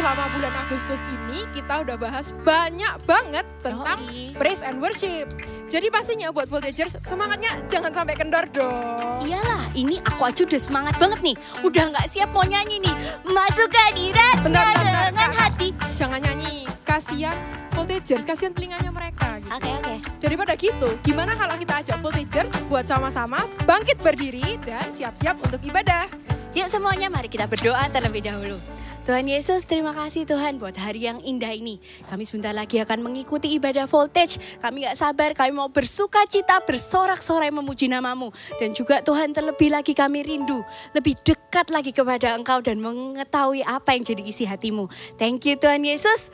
selama bulan Agustus ini kita udah bahas banyak banget tentang praise and worship. Jadi pastinya buat Voltagers semangatnya jangan sampai kendor dong. Iyalah, ini aku aja udah semangat banget nih. Udah gak siap mau nyanyi nih. Masuk hadiratnya dengan hati. Jangan nyanyi, kasihan Voltagers, kasihan telinganya mereka. Gitu. Oke. Daripada gitu, gimana kalau kita ajak Voltagers buat sama-sama bangkit berdiri dan siap-siap untuk ibadah. Yuk semuanya mari kita berdoa terlebih dahulu. Tuhan Yesus, terima kasih Tuhan buat hari yang indah ini. Kami sebentar lagi akan mengikuti ibadah Voltage. Kami gak sabar, kami mau bersuka cita, bersorak-sorai memuji nama-Mu. Dan juga Tuhan terlebih lagi kami rindu, lebih dekat lagi kepada Engkau dan mengetahui apa yang jadi isi hati-Mu. Thank you Tuhan Yesus.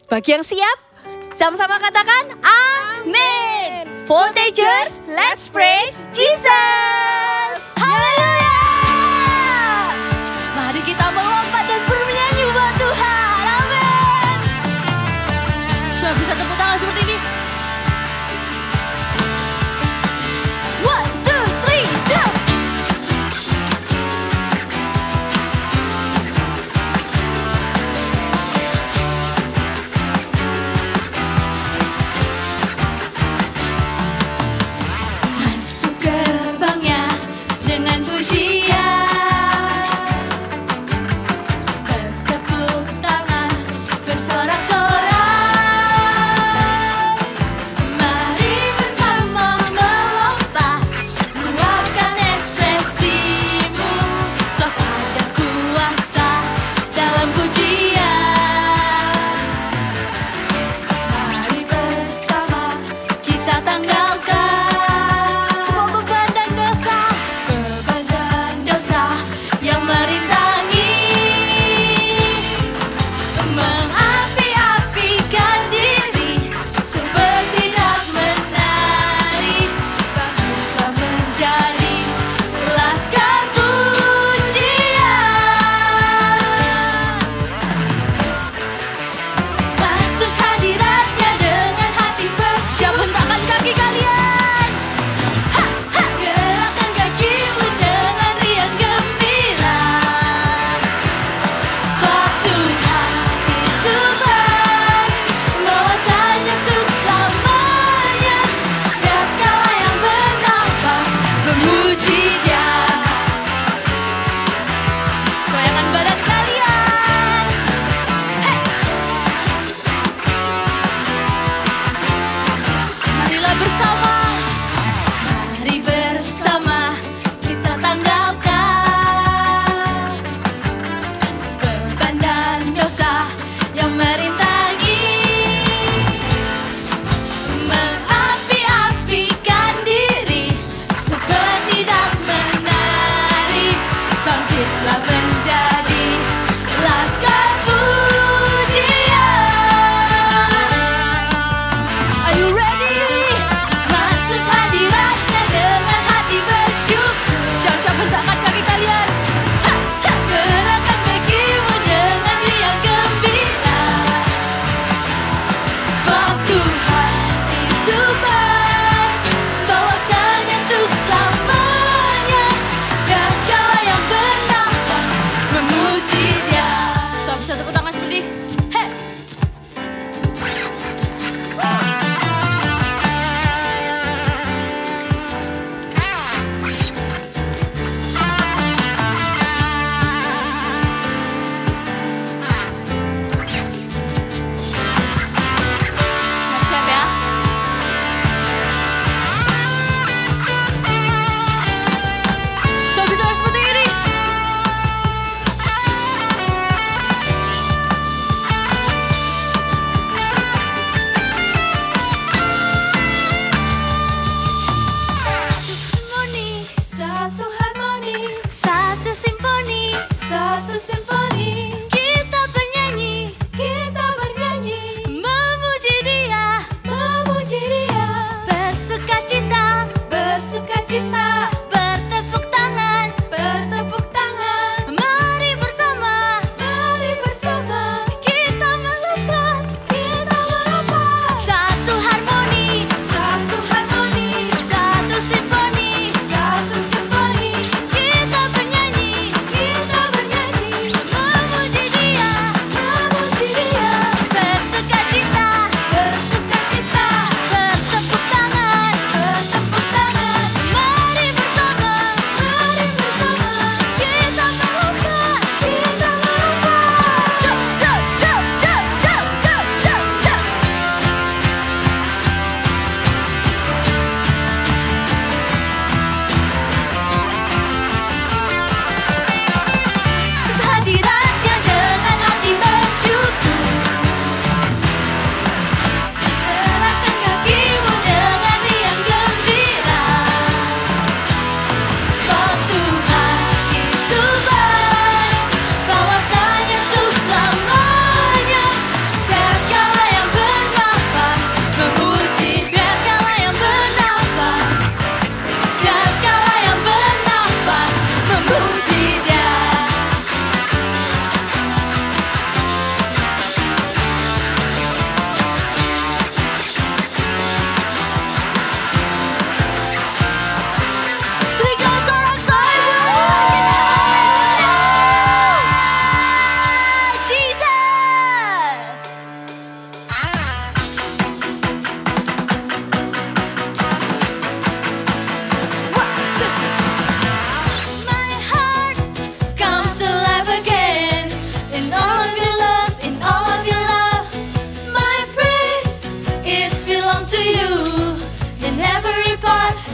Bagi yang siap, sama-sama katakan amin. Voltagers, let's praise Jesus. Haleluya. Mari kita melompat dan bernyanyi buat Tuhan. Amin. Sudah bisa tepuk tangan seperti ini. 1, 2, 3, jump. Masuk gerbangnya dengan pujian. Yang merintangi, mengapi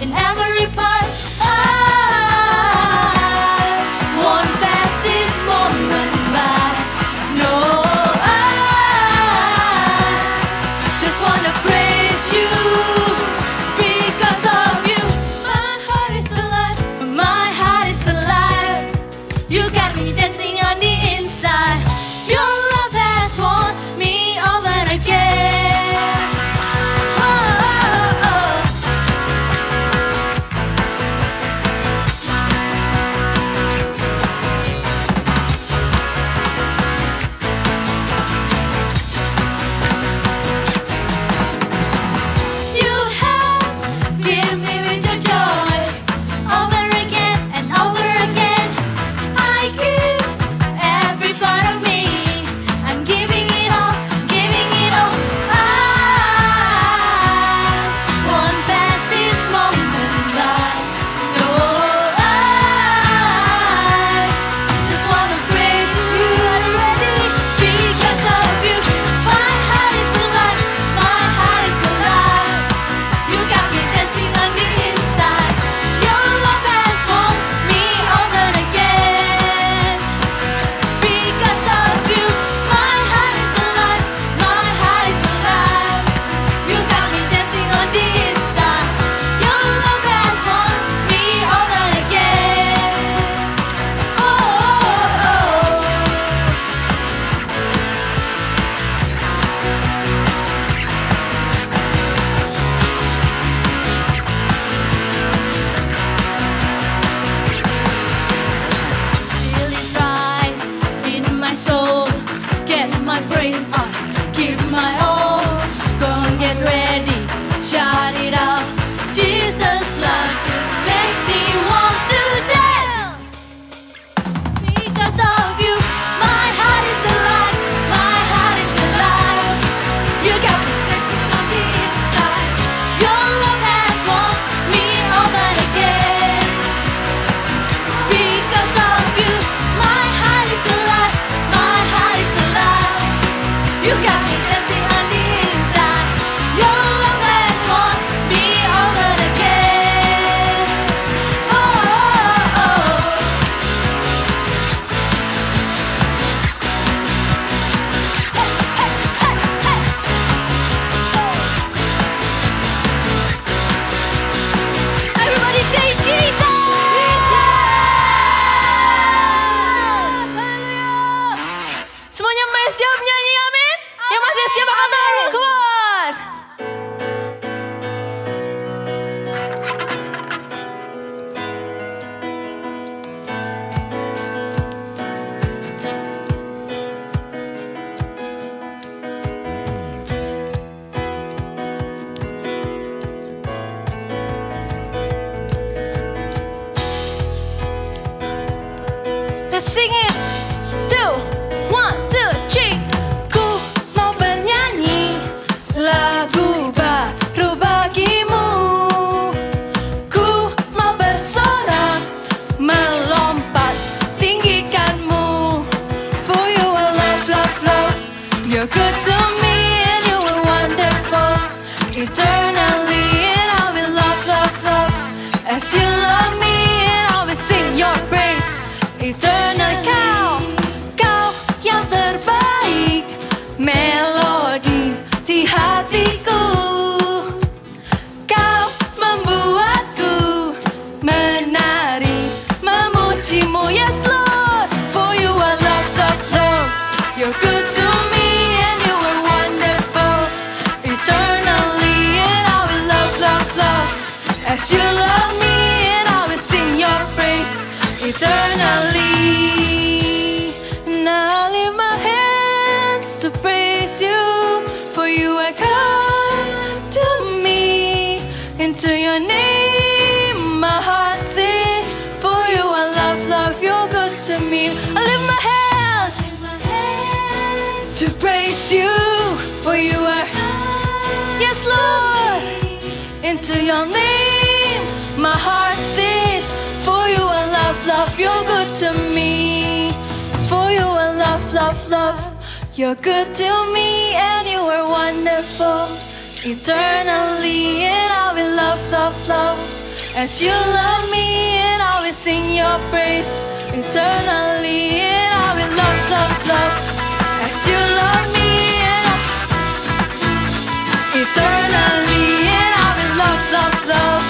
in every part. I won't pass this moment by. No, I just wanna praise you. Because of you, my heart is alive. My heart is alive. You got me dancing on the inside. Your love has won me over again. You have filled me with your joy over again and over again. I give every part of me. I'm giving it all, giving it all. I won't pass this moment by. No, I just wanna praise you already. Because of you, my heart is alive. My heart is alive. You got me dancing on the inside. Your love has won me over again. Because of you, my heart is alive. My heart is alive. You got me dancing on the inside. Your love has won me over again. Oh, oh, oh. Feel it rise in my soul. Get my praise on, give my all. Go and get ready, shout it out. Jesus loves you, makes me want to dance. Because of you, my heart is alive. My heart is alive. You got me dancing on the inside. Your love has won me over again. Because of you, my heart is alive. My heart is alive. You got me dancing on the inside. Your love has won me over again. Oh, oh, oh. Hey, hey, hey, hey. Everybody say Jesus! Haleluya! Semuanya masih siap nyanyi amin? Yang masih siap angkat tangannya keluar. Let's sing it. 2, 1, 2, 3. Ku mau bernyanyi lagu baru bagimu. Ku mau bersorak melompat tinggikanmu. For you I love, love, love. You're good to me and you are wonderful. Eternally and I will love, love, love. As you love me and I will sing your praise. Eternal kau yang terbaik. Melodi di hatiku. Kau membuatku menari memujimu. Yes Lord, for you I love, love, love. You're good to me and you are wonderful. Eternally and I will love, love, love. As you love me and I will sing your praise. Eternally, now I lift my hands to praise you. For you are kind to me. Into your name my heart sings. For you I love, love, you're good to me. I lift my hands to praise you. For you are, yes Lord. Into your name my heart sings. For you I love, love, you're good to me. For you I love, love, love. You're good to me and you are wonderful. Eternally and I will love, love, love. as you love me, and I will sing your praise eternally, and I will love, love, love as you love me, and eternally, and I will love, love, love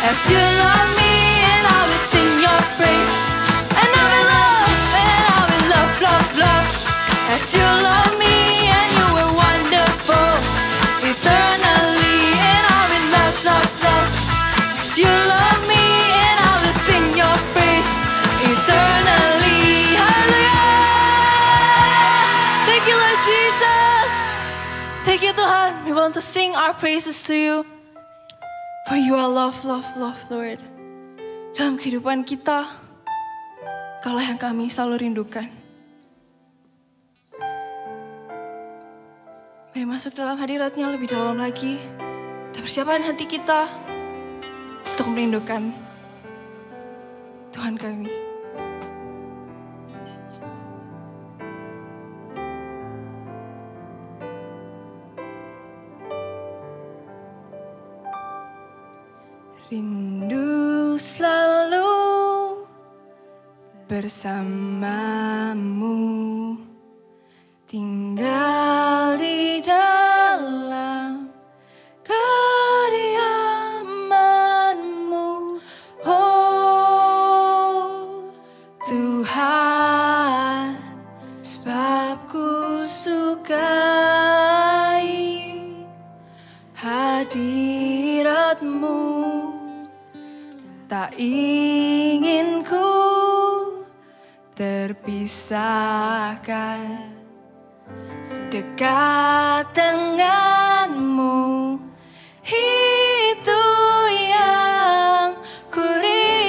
as you love me, and I will sing your praise, and I will love, love, love as you love me, and you were wonderful eternally, and I will love, love, love as you love me, and I will sing your praise eternally. Hallelujah. Thank you, Lord Jesus. Thank you, Tuhan. We want to sing our praises to you, for you are love, love, love, Lord. Dalam kehidupan kita, Kaulah yang kami selalu rindukan. Mari masuk dalam hadirat-Nya lebih dalam lagi. Kita persiapkan hati kita untuk merindukan Tuhan kami. Rindu selalu bersamamu, tinggal di dalam kediaman-Mu, oh Tuhan, sebab ku sukai hadirat-Mu. Tak ingin ku terpisahkan, dekat denganmu, itu yang ku rindukan,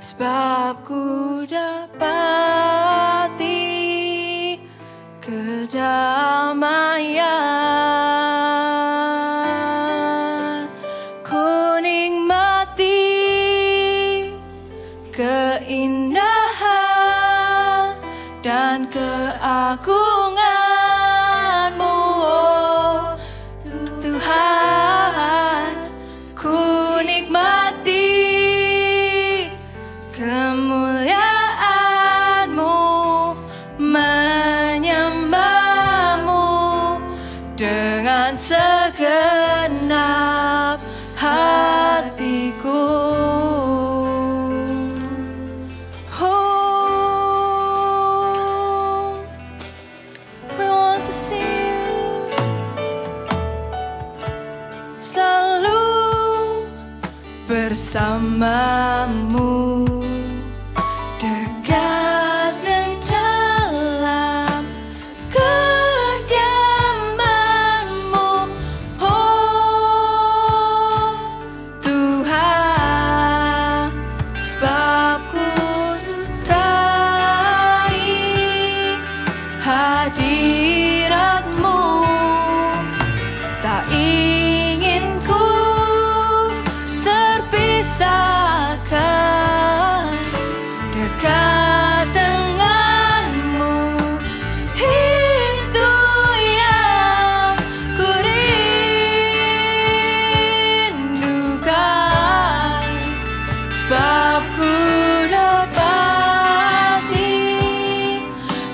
sebab ku dapati kedamaian. Keindahan dan keagungan-Mu, oh Tuhan, ku nikmati kemuliaan-Mu, menyembah-Mu dengan segenap hatiku. Bersamamu, dekat dan dalam kediaman-Mu, oh Tuhan, sebab ku sukai hadirat-Mu. Tak ingin ku terpisahkan, dekat denganmu, itu yang ku rindukan, sebab ku dapati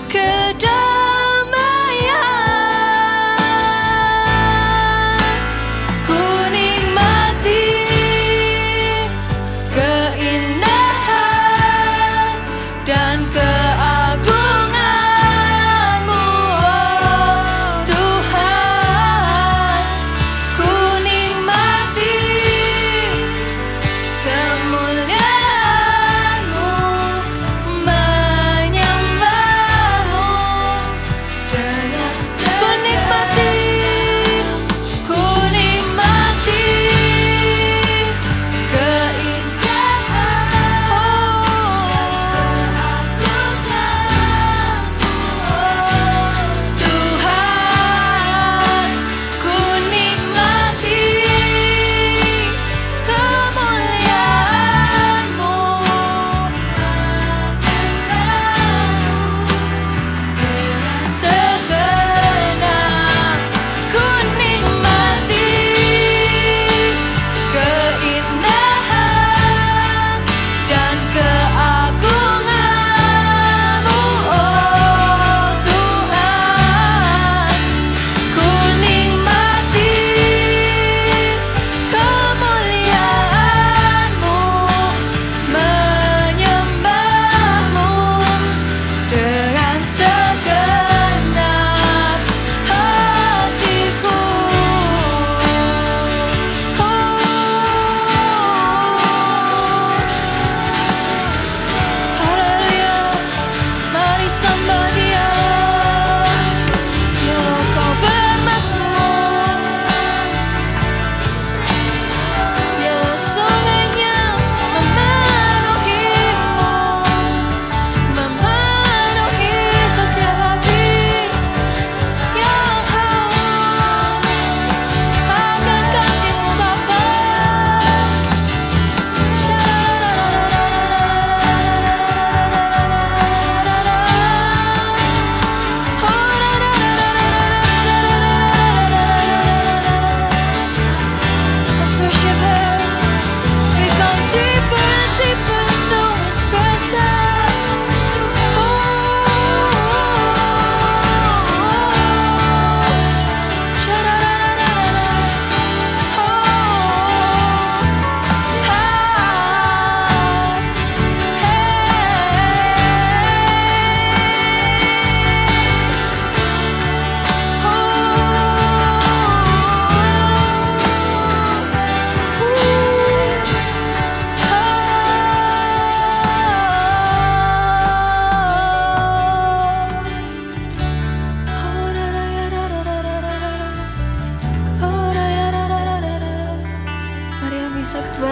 kedamaian, ku nikmati keindahan dan keagungan-Mu, oh Tuhan, ku nikmati kemuliaan-Mu, menyembah-Mu dengan ku nikmati keindahan, oh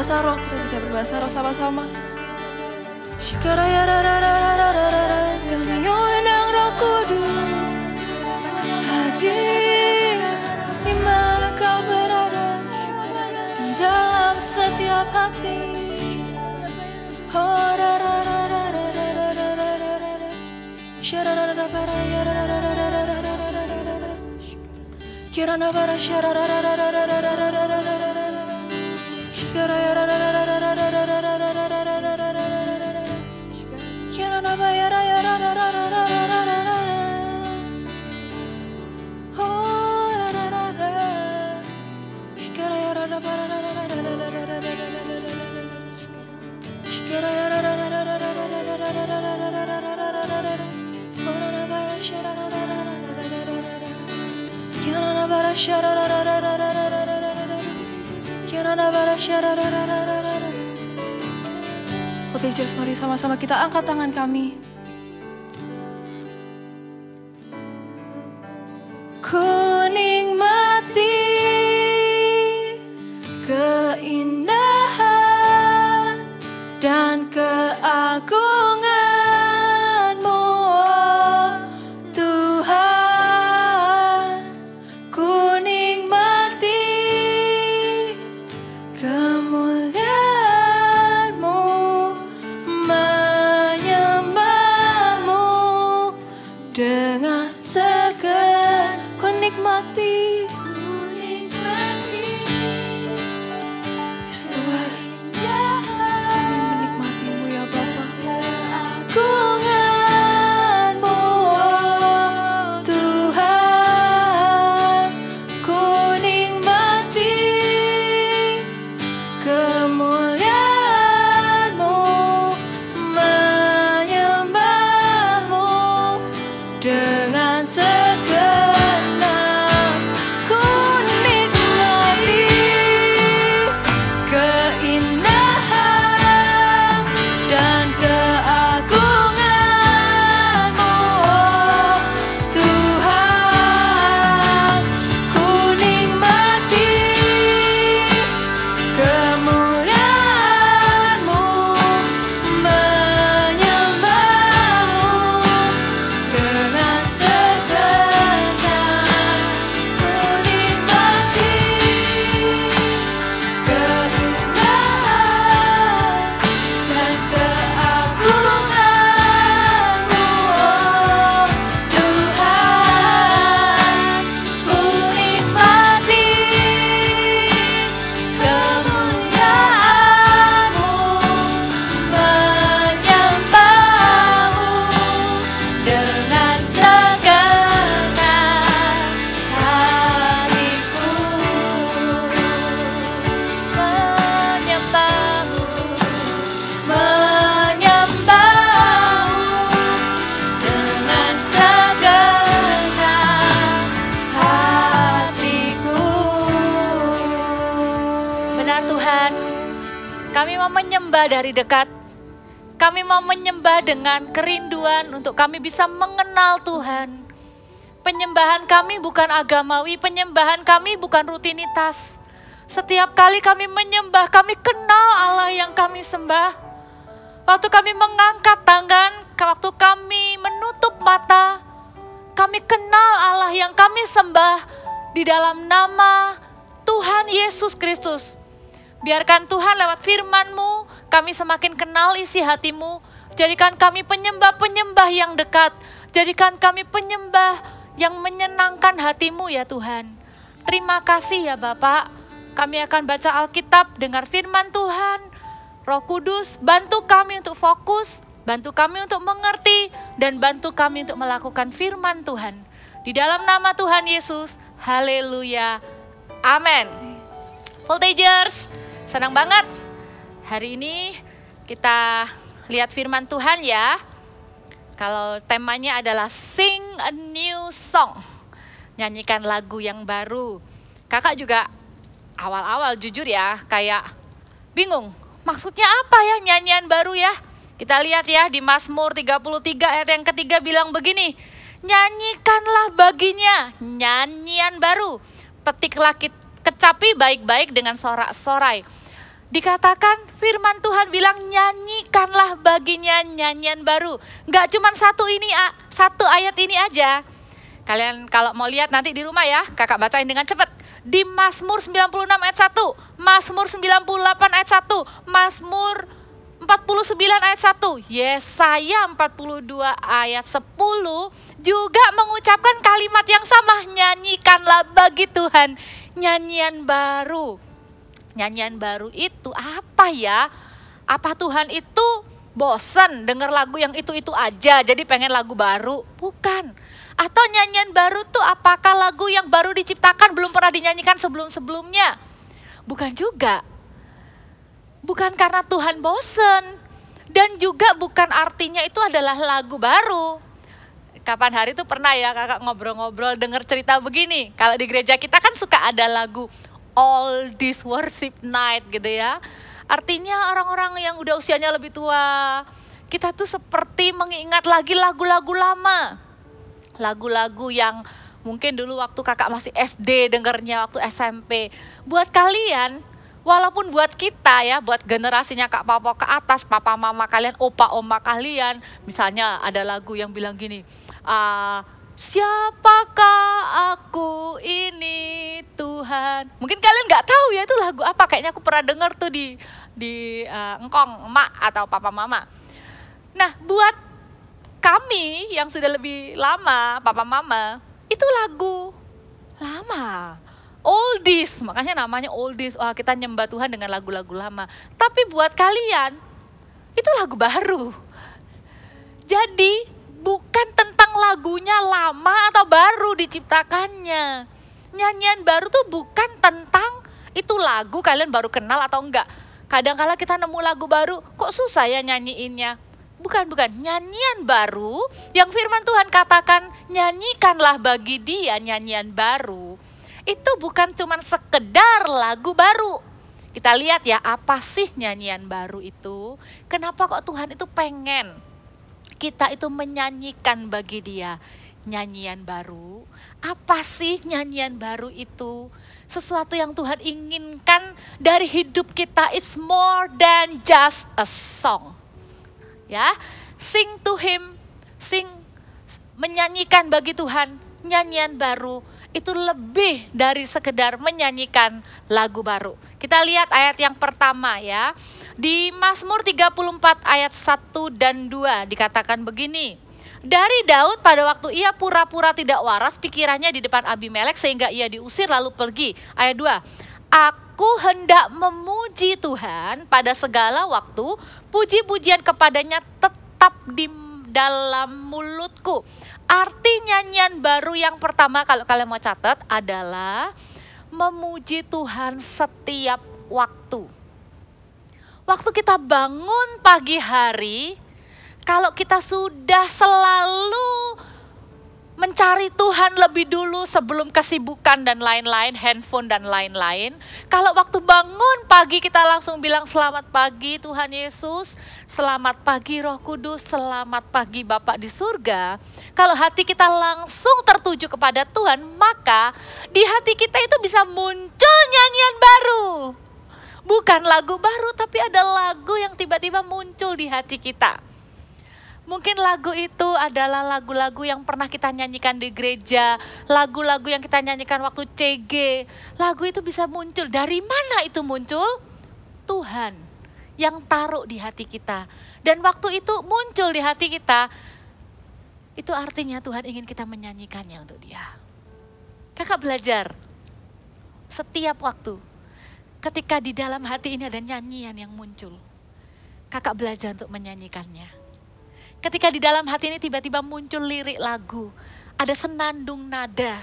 berbahasa roh, kita bisa berbahasa roh sama-sama. Kami undang Roh Kudus hadir di mana Kau berada, di dalam setiap hati. Voltagers, mari sama-sama kita angkat tangan kami. Ku nikmati keindahan dan keagungan-Mu, oh Tuhan. Ku nikmati kemuliaan-Mu, menyembah-Mu dengan segenap. Ku nikmati, Yes Tuhan. Kami menikmati-Mu ya Bapa. Keagungan-Mu, oh Tuhan. Ku nikmati kemuliaan-Mu, menyembah-Mu dengan segenap. Ku nikmati keindahan dan keagungan-Mu, oh Tuhan. Ku nikmati kemuliaan-Mu, menyembah-Mu dengan segenap. Ku nikmati keindahan dan keagungan-Mu, oh Tuhan. Ku nikmati kemuliaan-Mu, menyembah-Mu dengan segenap hatiku. Menyembah-Mu, menyembah-Mu dengan segenap hatiku. Benar Tuhan, kami mau menyembah dari dekat. Kami mau menyembah dengan kerinduan untuk kami bisa mengenal Tuhan. Penyembahan kami bukan agamawi, penyembahan kami bukan rutinitas. Setiap kali kami menyembah, kami kenal Allah yang kami sembah. Waktu kami mengangkat tangan, waktu kami menutup mata, kami kenal Allah yang kami sembah di dalam nama Tuhan Yesus Kristus. Biarkan Tuhan lewat firman-Mu, kami semakin kenal isi hati-Mu. Jadikan kami penyembah-penyembah yang dekat. Jadikan kami penyembah yang menyenangkan hati-Mu ya Tuhan. Terima kasih ya Bapak. Kami akan baca Alkitab, dengar firman Tuhan. Roh Kudus, bantu kami untuk fokus, bantu kami untuk mengerti, dan bantu kami untuk melakukan firman Tuhan. Di dalam nama Tuhan Yesus, haleluya, amin. Voltagers, senang banget. Hari ini kita lihat firman Tuhan ya. Kalau temanya adalah sing a new song, nyanyikan lagu yang baru. Kakak juga awal-awal jujur ya, kayak bingung. Maksudnya apa ya nyanyian baru ya? Kita lihat ya di Mazmur 33 ayat yang ketiga bilang begini. Nyanyikanlah baginya nyanyian baru. Petiklah kecapi baik-baik dengan sorak-sorai. Dikatakan firman Tuhan bilang nyanyikanlah baginya nyanyian baru. Nggak cuma satu ayat ini aja. Kalian kalau mau lihat nanti di rumah ya, kakak bacain dengan cepat. Di Mazmur 96 ayat 1, Mazmur 98 ayat 1, Mazmur 49 ayat 1, Yesaya 42 ayat 10 juga mengucapkan kalimat yang sama, nyanyikanlah bagi Tuhan nyanyian baru. Nyanyian baru itu apa ya? Apa Tuhan itu bosen denger lagu yang itu-itu aja jadi pengen lagu baru? Bukan. Atau nyanyian baru tuh apakah lagu yang baru diciptakan belum pernah dinyanyikan sebelum-sebelumnya? Bukan juga. Bukan karena Tuhan bosen. Dan juga bukan artinya itu adalah lagu baru. Kapan hari itu pernah ya kakak ngobrol-ngobrol denger cerita begini. Kalau di gereja kita kan suka ada lagu All This Worship Night gitu ya. Artinya orang-orang yang udah usianya lebih tua. Kita tuh seperti mengingat lagi lagu-lagu lama. Lagu-lagu yang mungkin dulu waktu kakak masih SD dengernya, waktu SMP. Buat kalian, walaupun buat kita ya, buat generasinya Kak Papa ke atas, papa mama kalian, opa oma kalian. Misalnya ada lagu yang bilang gini, siapakah aku ini Tuhan. Mungkin kalian gak tahu ya itu lagu apa, kayaknya aku pernah denger tuh di engkong, emak atau papa mama. Nah buat kami yang sudah lebih lama, papa mama, itu lagu lama. Oldies, makanya namanya oldies. Wah, kita nyembah Tuhan dengan lagu-lagu lama. Tapi buat kalian, itu lagu baru. Jadi, bukan tentang lagunya lama atau baru diciptakannya. Nyanyian baru tuh bukan tentang itu lagu kalian baru kenal atau enggak. Kadang-kala kita nemu lagu baru, kok susah ya nyanyiinnya. Bukan. Nyanyian baru yang firman Tuhan katakan nyanyikanlah bagi dia nyanyian baru. Itu bukan cuma sekedar lagu baru. Kita lihat ya apa sih nyanyian baru itu. Kenapa kok Tuhan itu pengen kita itu menyanyikan bagi dia nyanyian baru. Apa sih nyanyian baru itu? Sesuatu yang Tuhan inginkan dari hidup kita. It's more than just a song. Ya, sing to him, menyanyikan bagi Tuhan nyanyian baru itu lebih dari sekedar menyanyikan lagu baru. Kita lihat ayat yang pertama ya. Di Mazmur 34 ayat 1 dan 2 dikatakan begini. Dari Daud pada waktu ia pura-pura tidak waras pikirannya di depan Abimelek sehingga ia diusir lalu pergi. Ayat 2. Aku hendak memuji Tuhan pada segala waktu, puji-pujian kepadanya tetap di dalam mulutku. Arti nyanyian baru yang pertama kalau kalian mau catat adalah memuji Tuhan setiap waktu. Waktu kita bangun pagi hari, kalau kita sudah selalu mencari Tuhan lebih dulu sebelum kesibukan dan lain-lain, handphone dan lain-lain. Kalau waktu bangun pagi kita langsung bilang selamat pagi Tuhan Yesus, selamat pagi Roh Kudus, selamat pagi Bapa di surga. Kalau hati kita langsung tertuju kepada Tuhan, maka di hati kita itu bisa muncul nyanyian baru. Bukan lagu baru, tapi ada lagu yang tiba-tiba muncul di hati kita. Mungkin lagu itu adalah lagu-lagu yang pernah kita nyanyikan di gereja, lagu-lagu yang kita nyanyikan waktu CG. Lagu itu bisa muncul. Dari mana itu muncul? Tuhan yang taruh di hati kita. Dan waktu itu muncul di hati kita, itu artinya Tuhan ingin kita menyanyikannya untuk Dia. Kakak belajar setiap waktu, ketika di dalam hati ini ada nyanyian yang muncul, kakak belajar untuk menyanyikannya. Ketika di dalam hati ini tiba-tiba muncul lirik lagu, ada senandung nada,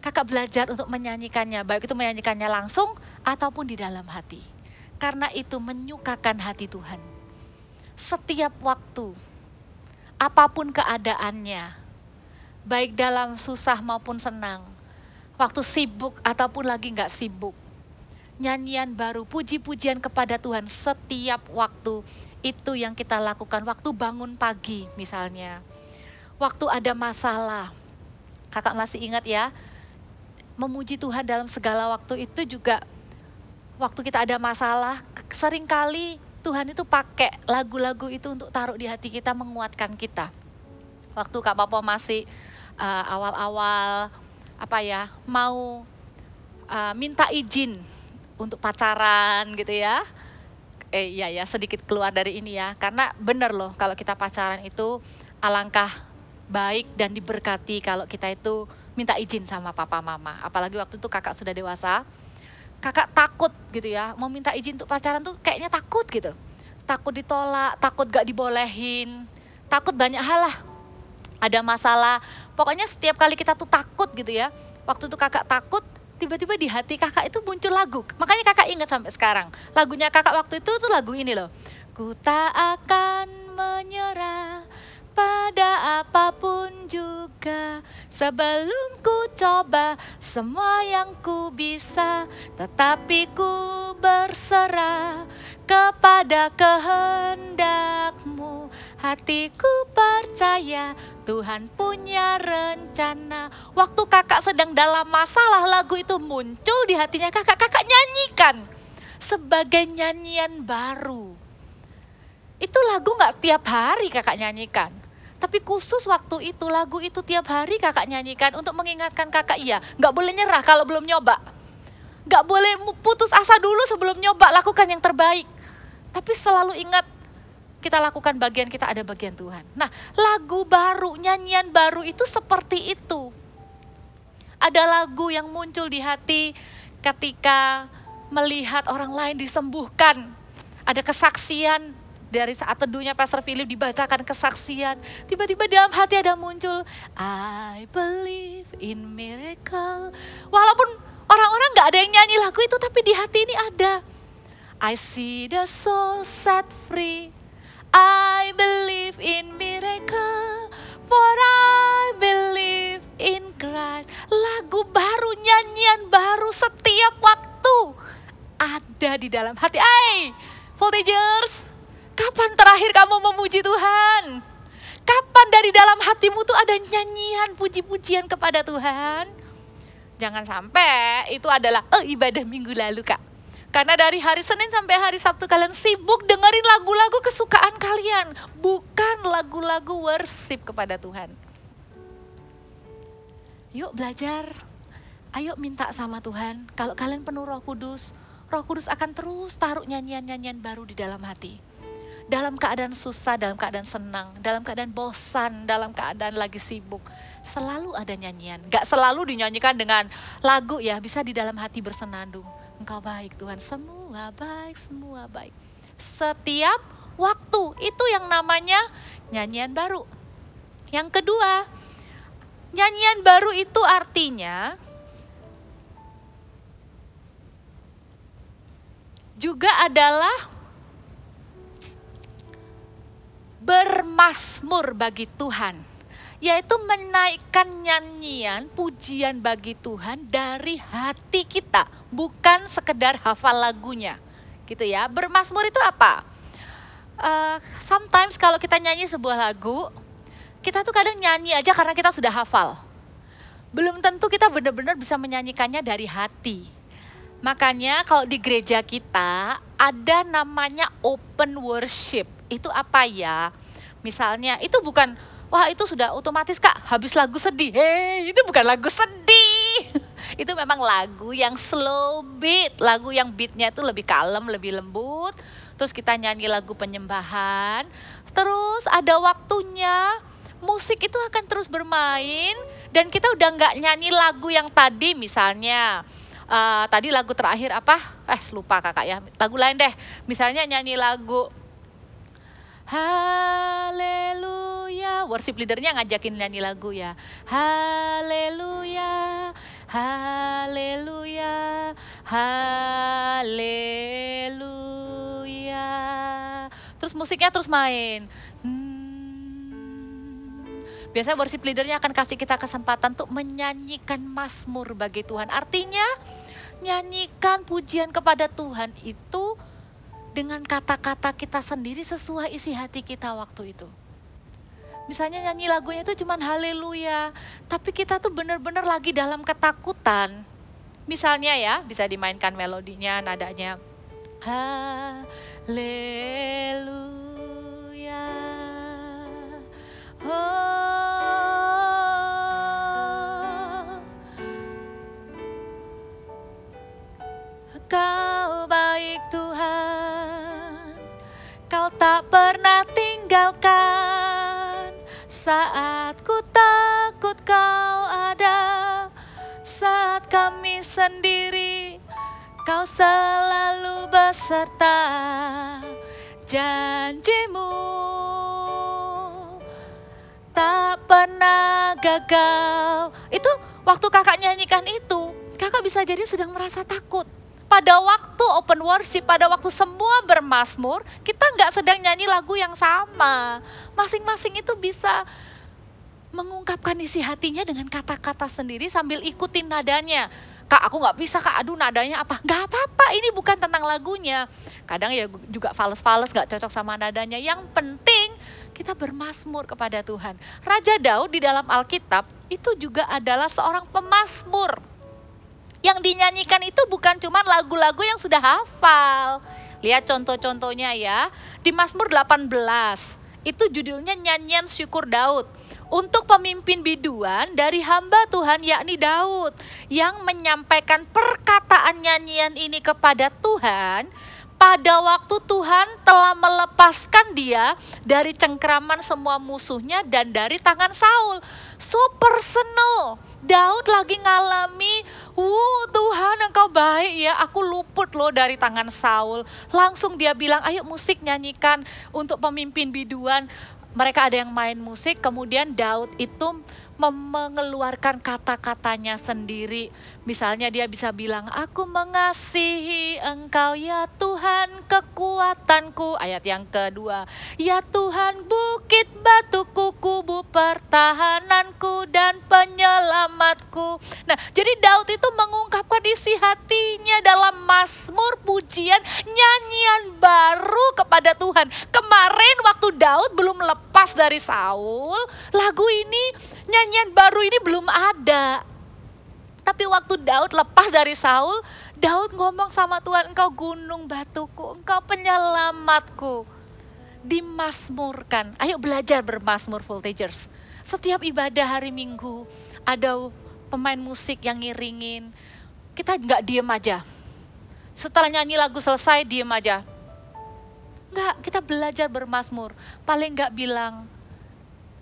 kakak belajar untuk menyanyikannya, baik itu menyanyikannya langsung ataupun di dalam hati. Karena itu menyukakan hati Tuhan. Setiap waktu, apapun keadaannya, baik dalam susah maupun senang, waktu sibuk ataupun lagi gak sibuk, nyanyian baru, puji-pujian kepada Tuhan setiap waktu. Itu yang kita lakukan waktu bangun pagi misalnya. Waktu ada masalah. Kakak masih ingat ya, memuji Tuhan dalam segala waktu itu juga waktu kita ada masalah, seringkali Tuhan itu pakai lagu-lagu itu untuk taruh di hati kita, menguatkan kita. Waktu Kak Papa masih awal-awal mau minta izin untuk pacaran gitu ya. Iya sedikit keluar dari ini ya, karena bener loh kalau kita pacaran itu alangkah baik dan diberkati kalau kita itu minta izin sama papa mama. Apalagi waktu itu kakak sudah dewasa, kakak takut gitu ya, mau minta izin untuk pacaran tuh kayaknya takut gitu. Takut ditolak, takut gak dibolehin, takut banyak hal lah. Ada masalah, pokoknya setiap kali kita tuh takut gitu ya. Waktu itu kakak takut, tiba-tiba di hati kakak itu muncul lagu. Makanya kakak ingat sampai sekarang. Lagunya kakak waktu itu tuh lagu ini loh. Ku tak akan menyerah pada apapun juga, sebelum ku coba semua yang ku bisa, tetapi ku berserah kepada kehendakmu. Hatiku percaya Tuhan punya rencana. Waktu kakak sedang dalam masalah, lagu itu muncul di hatinya kakak. Kakak nyanyikan sebagai nyanyian baru. Itu lagu gak tiap hari kakak nyanyikan, tapi khusus waktu itu, lagu itu tiap hari kakak nyanyikan untuk mengingatkan kakak, iya, gak boleh nyerah kalau belum nyoba. Gak boleh putus asa dulu sebelum nyoba, lakukan yang terbaik. Tapi selalu ingat, kita lakukan bagian kita, ada bagian Tuhan. Nah, lagu baru, nyanyian baru itu seperti itu. Ada lagu yang muncul di hati ketika melihat orang lain disembuhkan. Ada kesaksian. Dari saat teduhnya Pastor Philip dibacakan kesaksian, tiba-tiba dalam hati ada muncul, I believe in miracle. Walaupun orang-orang gak ada yang nyanyi lagu itu, tapi di hati ini ada. I see the soul set free, I believe in miracle, for I believe in Christ. Lagu baru, nyanyian baru setiap waktu ada di dalam hati. Voltagers, kapan terakhir kamu memuji Tuhan? Kapan dari dalam hatimu tuh ada nyanyian puji-pujian kepada Tuhan? Jangan sampai itu adalah ibadah minggu lalu Kak. Karena dari hari Senin sampai hari Sabtu kalian sibuk dengerin lagu-lagu kesukaan kalian. Bukan lagu-lagu worship kepada Tuhan. Yuk belajar, ayo minta sama Tuhan. Kalau kalian penuh Roh Kudus akan terus taruh nyanyian-nyanyian baru di dalam hati. Dalam keadaan susah, dalam keadaan senang, dalam keadaan bosan, dalam keadaan lagi sibuk. Selalu ada nyanyian. Gak selalu dinyanyikan dengan lagu ya, bisa di dalam hati bersenandung. Engkau baik Tuhan, semua baik, semua baik. Setiap waktu, itu yang namanya nyanyian baru. Yang kedua, nyanyian baru itu artinya juga adalah bermasmur bagi Tuhan, yaitu menaikkan nyanyian pujian bagi Tuhan dari hati kita, bukan sekedar hafal lagunya, gitu ya. Bermasmur itu apa? Sometimes kalau kita nyanyi sebuah lagu, kita tuh kadang nyanyi aja karena kita sudah hafal. Belum tentu kita benar-benar bisa menyanyikannya dari hati. Makanya kalau di gereja kita ada namanya open worship. Itu apa ya? Misalnya itu bukan, wah itu sudah otomatis Kak, habis lagu sedih. Itu bukan lagu sedih. Itu memang lagu yang slow beat. Lagu yang beatnya itu lebih kalem, lebih lembut. Terus kita nyanyi lagu penyembahan. Terus ada waktunya, musik itu akan terus bermain. Dan kita udah nggak nyanyi lagu yang tadi misalnya. Tadi lagu terakhir apa? Lupa kakak ya. Lagu lain deh. Misalnya nyanyi lagu Haleluya. Worship leadernya ngajakin nyanyi lagu ya. Haleluya. Haleluya. Haleluya. Terus musiknya terus main. Biasanya worship leadernya akan kasih kita kesempatan untuk menyanyikan mazmur bagi Tuhan. Artinya nyanyikan pujian kepada Tuhan itu dengan kata-kata kita sendiri sesuai isi hati kita waktu itu. Misalnya nyanyi lagunya itu cuman haleluya, tapi kita tuh benar-benar lagi dalam ketakutan. Misalnya ya, bisa dimainkan melodinya, nadanya. Haleluya. Kau baik Tuhan, Kau tak pernah tinggalkan. Saat ku takut Kau ada, saat kami sendiri Kau selalu beserta. Janjimu tak pernah gagal. Itu waktu kakak nyanyikan itu, kakak bisa jadi sedang merasa takut. Pada waktu open worship, pada waktu semua bermazmur, kita nggak sedang nyanyi lagu yang sama. Masing-masing itu bisa mengungkapkan isi hatinya dengan kata-kata sendiri sambil ikutin nadanya. Kak, aku nggak bisa kak, aduh nadanya apa? Nggak apa-apa, ini bukan tentang lagunya. Kadang ya juga fales-fales, nggak cocok sama nadanya. Yang penting kita bermazmur kepada Tuhan. Raja Daud di dalam Alkitab itu juga adalah seorang pemazmur. Yang dinyanyikan itu bukan cuma lagu-lagu yang sudah hafal. Lihat contoh-contohnya ya. Di Mazmur 18, itu judulnya Nyanyian Syukur Daud. Untuk pemimpin biduan dari hamba Tuhan yakni Daud. Yang menyampaikan perkataan nyanyian ini kepada Tuhan pada waktu Tuhan telah melepaskan dia dari cengkraman semua musuhnya dan dari tangan Saul. So personal. Daud lagi ngalami, Tuhan engkau baik ya, aku luput loh dari tangan Saul. Langsung dia bilang, ayo musik nyanyikan untuk pemimpin biduan. Mereka ada yang main musik, kemudian Daud itu mengeluarkan kata-katanya sendiri. Misalnya dia bisa bilang, aku mengasihi engkau ya Tuhan kekuatanku. Ayat yang kedua, ya Tuhan bukit batuku, kubu pertahananku dan penyelamatku. Nah, jadi Daud itu mengungkapkan isi hatinya dalam mazmur, pujian, nyanyian baru kepada Tuhan. Kemarin waktu Daud belum lepas dari Saul, lagu ini, nyanyian baru ini belum ada. Tapi waktu Daud lepas dari Saul, Daud ngomong sama Tuhan, engkau gunung batuku, engkau penyelamatku. Dimazmurkan. Ayo belajar bermazmur, Voltagers. Setiap ibadah hari Minggu ada pemain musik yang ngiringin. Kita nggak diem aja. Setelah nyanyi lagu selesai diem aja. Enggak, kita belajar bermazmur. Paling nggak bilang,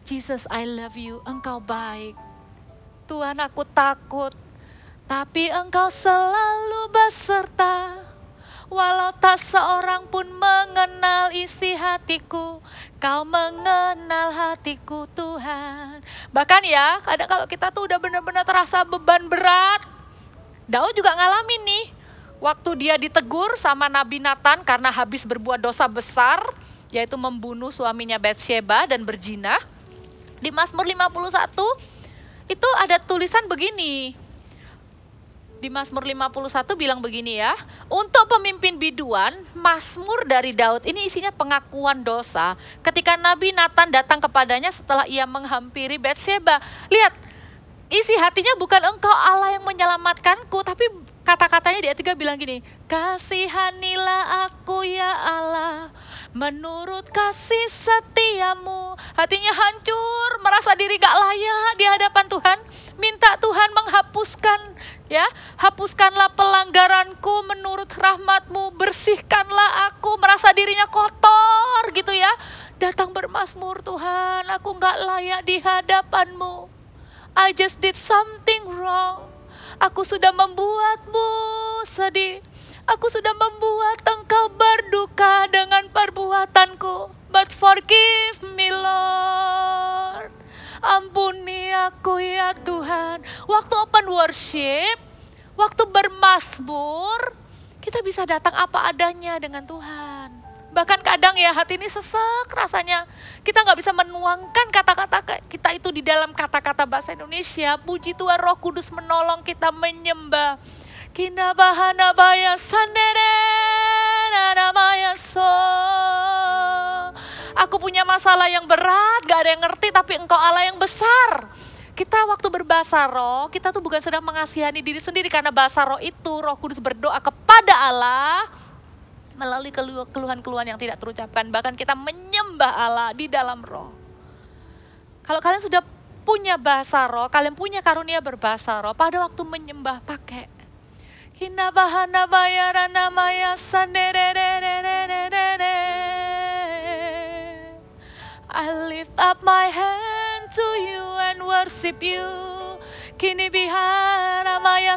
Jesus I love you, engkau baik. Tuhan aku takut, tapi engkau selalu beserta. Walau tak seorang pun mengenal isi hatiku, kau mengenal hatiku Tuhan. Bahkan ya, kadang kalau kita tuh udah benar-benar terasa beban berat. Daud juga ngalamin nih, waktu dia ditegur sama Nabi Nathan karena habis berbuat dosa besar, yaitu membunuh suaminya Batsheba dan berzina. Di Mazmur 51, itu ada tulisan begini. Di Mazmur 51 bilang begini ya, untuk pemimpin biduan, Mazmur dari Daud ini isinya pengakuan dosa ketika Nabi Nathan datang kepadanya setelah ia menghampiri Batsheba. Lihat, isi hatinya bukan engkau Allah yang menyelamatkanku, tapi kata-katanya di ayat 3 bilang gini, kasihanilah aku ya Allah, menurut kasih setiamu. Hatinya hancur, merasa diri gak layak di hadapan Tuhan. Minta Tuhan menghapuskan, ya, hapuskanlah pelanggaranku menurut rahmatmu, bersihkanlah aku, merasa dirinya kotor gitu ya. Datang bermazmur, Tuhan aku gak layak di hadapanmu. I just did something wrong. Aku sudah membuatmu sedih. Aku sudah membuat engkau berduka dengan perbuatanku. But forgive me Lord. Ampuni aku ya Tuhan. Waktu open worship, waktu bermazmur, kita bisa datang apa adanya dengan Tuhan. Bahkan kadang ya hati ini sesek rasanya. Kita gak bisa menuangkan kata-kata kita itu di dalam kata-kata bahasa Indonesia. Puji Tuhan, Roh Kudus menolong kita menyembah. Kina bahana baya sandere namaya so. Aku punya masalah yang berat, gak ada yang ngerti, tapi engkau Allah yang besar. Kita waktu berbahasa roh, kita tuh bukan sedang mengasihani diri sendiri, karena bahasa roh itu Roh Kudus berdoa kepada Allah melalui keluhan-keluhan yang tidak terucapkan. Bahkan kita menyembah Allah di dalam roh. Kalau kalian sudah punya bahasa roh, kalian punya karunia berbahasa roh, pada waktu menyembah pakai Kinabahana bayarana maya I lift up my hand to you and worship you. Kini bihara maya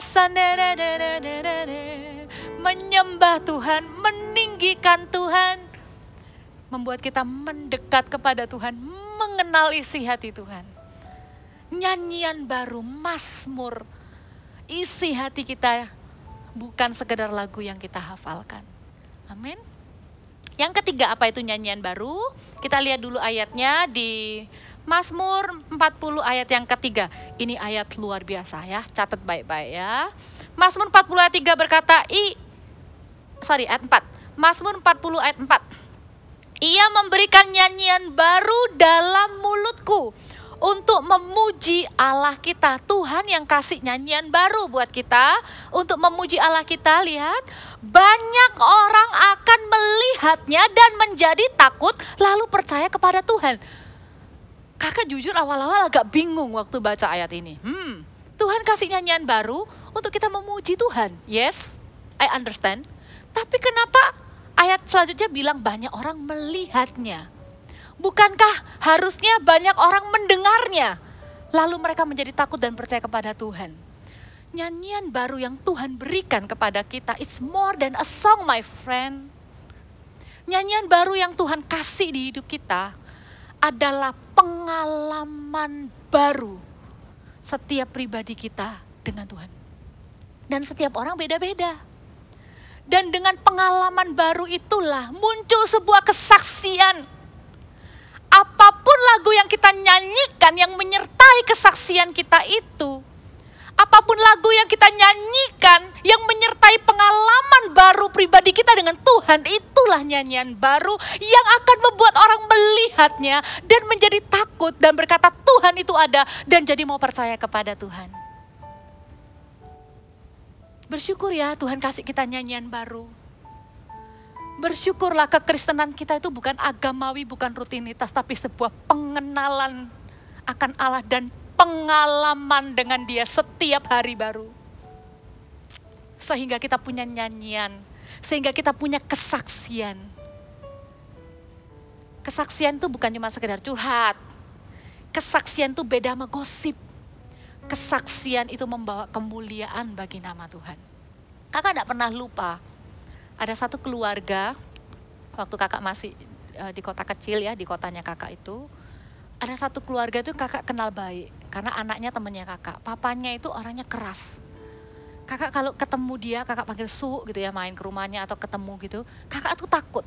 menyembah Tuhan, meninggikan Tuhan, membuat kita mendekat kepada Tuhan, mengenal isi hati Tuhan. Nyanyian baru, mazmur, isi hati kita bukan sekedar lagu yang kita hafalkan. Amin. Yang ketiga, apa itu nyanyian baru? Kita lihat dulu ayatnya di Mazmur 40 ayat yang ketiga. Ini ayat luar biasa ya, catat baik-baik ya. Mazmur 40 ayat 3 berkata, ayat 4. Mazmur 40 ayat 4. Ia memberikan nyanyian baru dalam mulutku untuk memuji Allah kita. Tuhan yang kasih nyanyian baru buat kita untuk memuji Allah kita. Lihat, banyak orang akan melihatnya dan menjadi takut lalu percaya kepada Tuhan. Kakak jujur awal-awal agak bingung waktu baca ayat ini. Tuhan kasih nyanyian baru untuk kita memuji Tuhan. Yes, I understand. Tapi kenapa ayat selanjutnya bilang banyak orang melihatnya? Bukankah harusnya banyak orang mendengarnya, lalu mereka menjadi takut dan percaya kepada Tuhan? Nyanyian baru yang Tuhan berikan kepada kita, it's more than a song, my friend. Nyanyian baru yang Tuhan kasih di hidup kita adalah pengalaman baru setiap pribadi kita dengan Tuhan. Dan setiap orang beda-beda. Dan dengan pengalaman baru itulah muncul sebuah kesaksian. Apapun lagu yang kita nyanyikan yang menyertai kesaksian kita itu, apapun lagu yang kita nyanyikan yang menyertai pengalaman baru pribadi kita dengan Tuhan, itulah nyanyian baru yang akan membuat orang melihatnya dan menjadi takut dan berkata Tuhan itu ada dan jadi mau percaya kepada Tuhan. Bersyukur ya Tuhan kasih kita nyanyian baru. Bersyukurlah kekristenan kita itu bukan agamawi, bukan rutinitas, tapi sebuah pengenalan akan Allah dan pengalaman dengan Dia setiap hari baru. Sehingga kita punya nyanyian, sehingga kita punya kesaksian. Kesaksian itu bukan cuma sekedar curhat. Kesaksian itu beda sama gosip. Kesaksian itu membawa kemuliaan bagi nama Tuhan. Kakak tidak pernah lupa. Ada satu keluarga, waktu kakak masih di kota kecil ya, di kotanya kakak itu. Ada satu keluarga itu kakak kenal baik, karena anaknya temannya kakak. Papanya itu orangnya keras. Kakak kalau ketemu dia, kakak panggil Su gitu ya, main ke rumahnya atau ketemu gitu. Kakak tuh takut.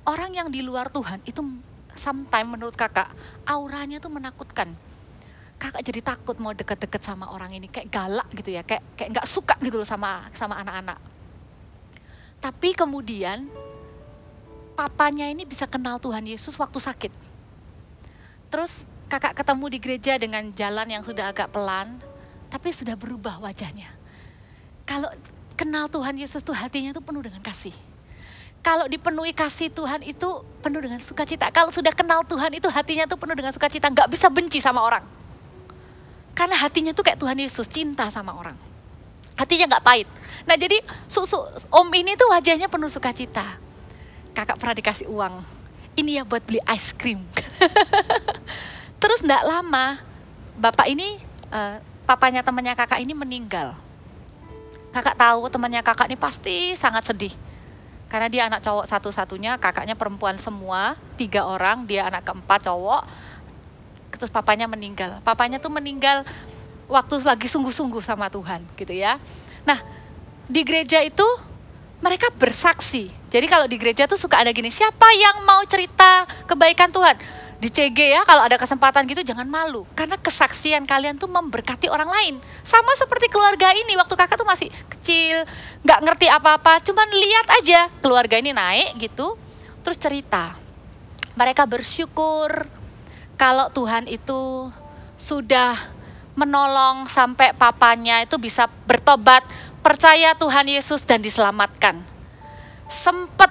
Orang yang di luar Tuhan itu sometimes menurut kakak, auranya tuh menakutkan. Kakak jadi takut mau deket-deket sama orang ini, kayak galak gitu ya, kayak nggak suka gitu loh sama anak-anak. Tapi kemudian papanya ini bisa kenal Tuhan Yesus waktu sakit. Terus kakak ketemu di gereja dengan jalan yang sudah agak pelan, tapi sudah berubah wajahnya. Kalau kenal Tuhan Yesus tuh hatinya tuh penuh dengan kasih. Kalau dipenuhi kasih Tuhan itu penuh dengan sukacita. Kalau sudah kenal Tuhan itu hatinya tuh penuh dengan sukacita, nggak bisa benci sama orang. Karena hatinya tuh kayak Tuhan Yesus, cinta sama orang. Hatinya nggak pahit. Nah jadi om ini tuh wajahnya penuh sukacita. Kakak pernah dikasih uang. Ini ya buat beli ice cream. Terus nggak lama, bapak ini, papanya temannya kakak ini meninggal. Kakak tahu temannya kakak ini pasti sangat sedih. Karena dia anak cowok satu-satunya, kakaknya perempuan semua, 3 orang, dia anak keempat cowok. Terus papanya meninggal. Papanya tuh meninggal waktu lagi sungguh-sungguh sama Tuhan gitu ya. Nah di gereja itu mereka bersaksi. Jadi kalau di gereja tuh suka ada gini, siapa yang mau cerita kebaikan Tuhan? Di CG ya kalau ada kesempatan gitu jangan malu. Karena kesaksian kalian tuh memberkati orang lain. Sama seperti keluarga ini waktu kakak tuh masih kecil, gak ngerti apa-apa. Cuman lihat aja keluarga ini naik gitu, terus cerita. Mereka bersyukur kalau Tuhan itu sudah menolong sampai papanya itu bisa bertobat, percaya Tuhan Yesus dan diselamatkan. Sempet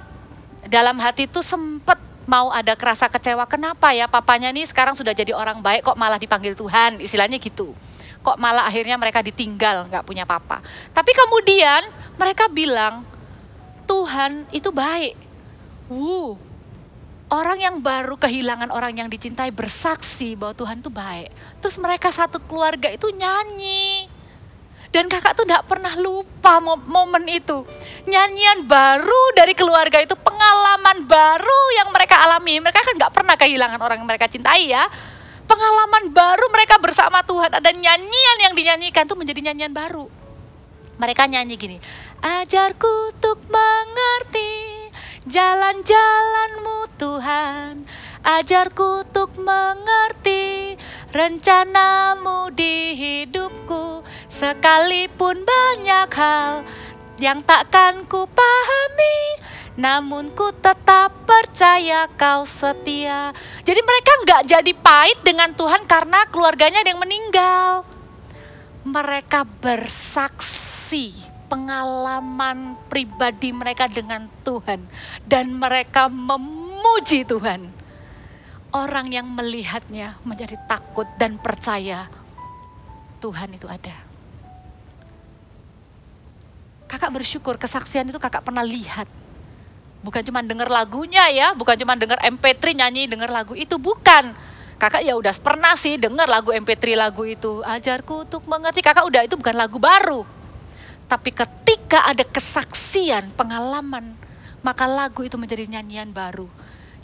dalam hati itu sempet mau ada kerasa kecewa, kenapa ya papanya nih sekarang sudah jadi orang baik kok malah dipanggil Tuhan, istilahnya gitu. Kok malah akhirnya mereka ditinggal, nggak punya papa. Tapi kemudian mereka bilang, Tuhan itu baik. Orang yang baru kehilangan orang yang dicintai bersaksi bahwa Tuhan itu baik. Terus mereka satu keluarga itu nyanyi. Dan kakak tuh gak pernah lupa momen itu. Nyanyian baru dari keluarga itu, pengalaman baru yang mereka alami. Mereka kan gak pernah kehilangan orang yang mereka cintai ya. Pengalaman baru mereka bersama Tuhan. Ada nyanyian yang dinyanyikan tuh menjadi nyanyian baru. Mereka nyanyi gini. Ajarku untuk mengerti jalan-jalan-Mu Tuhan. Ajarku untuk mengerti rencana-Mu di hidupku. Sekalipun banyak hal yang takkan ku pahami, namun ku tetap percaya Kau setia. Jadi mereka nggak jadi pahit dengan Tuhan karena keluarganya ada yang meninggal. Mereka bersaksi pengalaman pribadi mereka dengan Tuhan. Dan mereka memuji Tuhan. Orang yang melihatnya menjadi takut dan percaya Tuhan itu ada. Kakak bersyukur kesaksian itu kakak pernah lihat. Bukan cuma dengar lagunya ya, bukan cuma dengar MP3 nyanyi dengar lagu itu, bukan. Kakak ya udah pernah sih dengar lagu MP3 lagu itu. Ajarku untuk mengerti, kakak udah itu bukan lagu baru. Tapi ketika ada kesaksian, pengalaman, maka lagu itu menjadi nyanyian baru.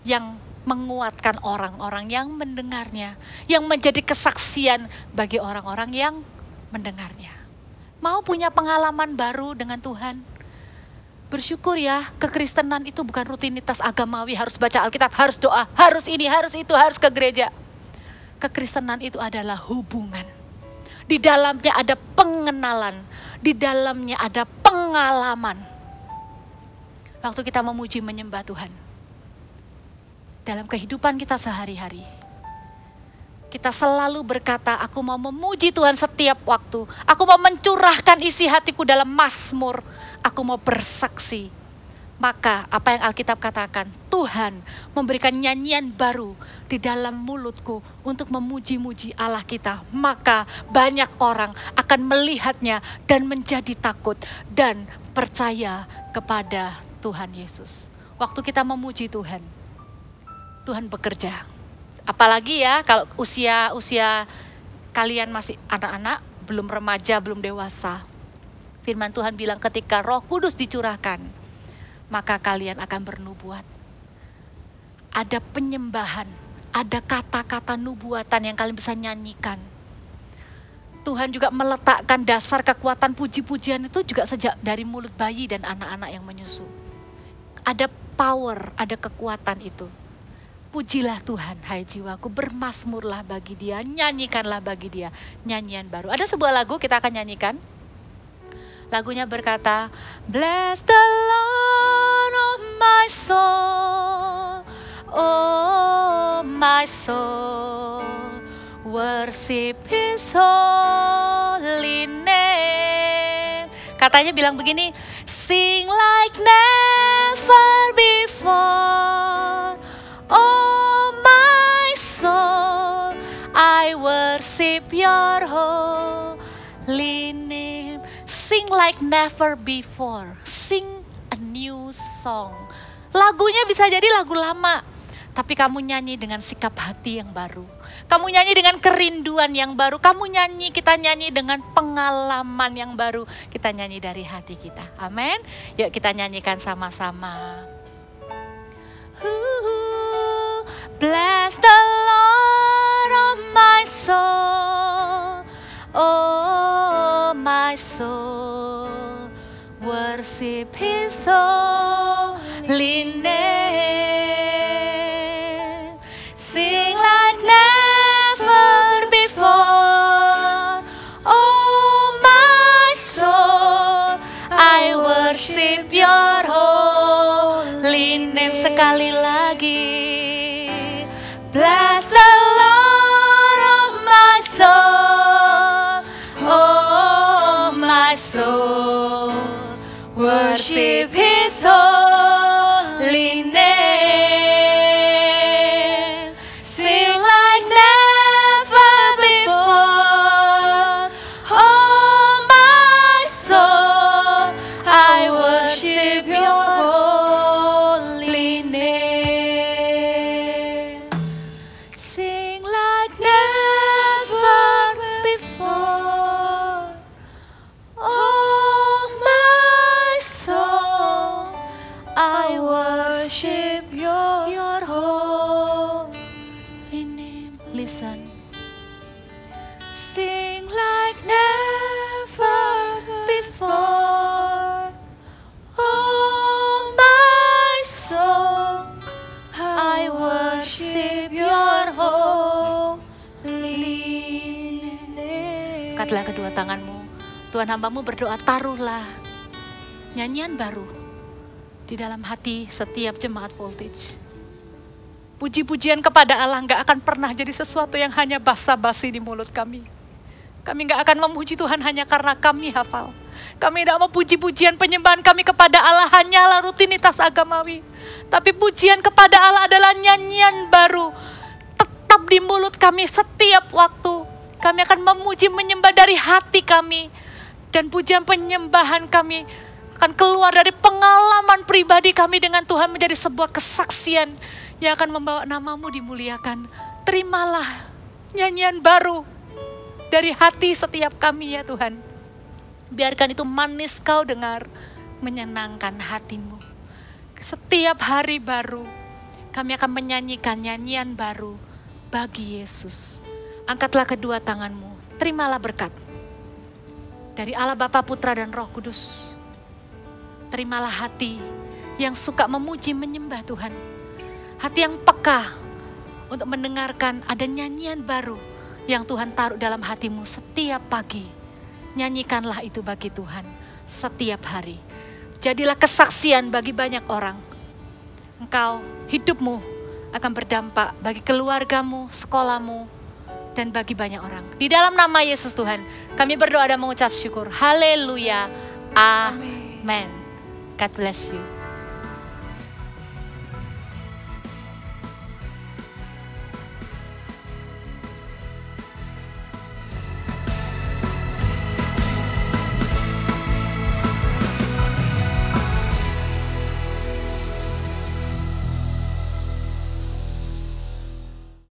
Yang menguatkan orang-orang yang mendengarnya, yang menjadi kesaksian bagi orang-orang yang mendengarnya. Mau punya pengalaman baru dengan Tuhan? Bersyukur ya, kekristenan itu bukan rutinitas agamawi, harus baca Alkitab, harus doa, harus ini, harus itu, harus ke gereja. Kekristenan itu adalah hubungan. Di dalamnya ada pengenalan, di dalamnya ada pengalaman. Waktu kita memuji menyembah Tuhan, dalam kehidupan kita sehari-hari, kita selalu berkata, aku mau memuji Tuhan setiap waktu. Aku mau mencurahkan isi hatiku dalam mazmur. Aku mau bersaksi. Maka apa yang Alkitab katakan, Tuhan memberikan nyanyian baru di dalam mulutku untuk memuji-muji Allah kita. Maka banyak orang akan melihatnya dan menjadi takut dan percaya kepada Tuhan Yesus. Waktu kita memuji Tuhan, Tuhan bekerja. Apalagi ya kalau usia kalian masih anak-anak, belum remaja, belum dewasa. Firman Tuhan bilang ketika Roh Kudus dicurahkan, maka kalian akan bernubuat. Ada penyembahan, ada kata-kata nubuatan yang kalian bisa nyanyikan. Tuhan juga meletakkan dasar kekuatan puji-pujian itu juga sejak dari mulut bayi dan anak-anak yang menyusu. Ada power, ada kekuatan itu. Pujilah Tuhan, hai jiwaku, bermazmurlah bagi Dia, nyanyikanlah bagi Dia nyanyian baru. Ada sebuah lagu kita akan nyanyikan. Lagunya berkata, Bless the Lord, oh my soul, oh my soul, worship His holy name. Katanya bilang begini, sing like never before, oh my soul, I worship your holy name. Sing like never before, sing a new song. Lagunya bisa jadi lagu lama, tapi kamu nyanyi dengan sikap hati yang baru. Kamu nyanyi dengan kerinduan yang baru. Kamu nyanyi, kita nyanyi dengan pengalaman yang baru. Kita nyanyi dari hati kita. Amin. Yuk kita nyanyikan sama-sama. Bless the Lord, oh my soul, oh my soul, worship His holy name. Sing like never before, oh my soul, I worship your holy name. Sekali lagi. Bless the Lord, oh my soul, worship His holy name. Sing like never before. Oh my soul, I worship Your holy name. Sing like never before. Oh my soul, I worship Your holy name. Listen. Sing like never before. Oh my soul, I worship Your holy name. Angkatlah kedua tanganmu. Tuhan hambamu berdoa, taruhlah nyanyian baru di dalam hati setiap jemaat Voltage. Puji-pujian kepada Allah nggak akan pernah jadi sesuatu yang hanya basa-basi di mulut kami. Kami nggak akan memuji Tuhan hanya karena kami hafal. Kami tidak mau puji-pujian penyembahan kami kepada Allah hanyalah rutinitas agamawi. Tapi pujian kepada Allah adalah nyanyian baru. Tetap di mulut kami setiap waktu. Kami akan memuji menyembah dari hati kami. Dan pujian penyembahan kami akan keluar dari pengalaman pribadi kami dengan Tuhan menjadi sebuah kesaksian yang akan membawa namamu dimuliakan. Terimalah nyanyian baru dari hati setiap kami ya Tuhan. Biarkan itu manis kau dengar, menyenangkan hatimu. Setiap hari baru, kami akan menyanyikan nyanyian baru bagi Yesus. Angkatlah kedua tanganmu, terimalah berkat dari Allah Bapa, Putra, dan Roh Kudus. Terimalah hati yang suka memuji menyembah Tuhan. Hati yang peka untuk mendengarkan ada nyanyian baru yang Tuhan taruh dalam hatimu setiap pagi. Nyanyikanlah itu bagi Tuhan setiap hari. Jadilah kesaksian bagi banyak orang. Engkau, hidupmu akan berdampak bagi keluargamu, sekolahmu, dan bagi banyak orang. Di dalam nama Yesus Tuhan, kami berdoa dan mengucap syukur. Haleluya. Amin. God bless you.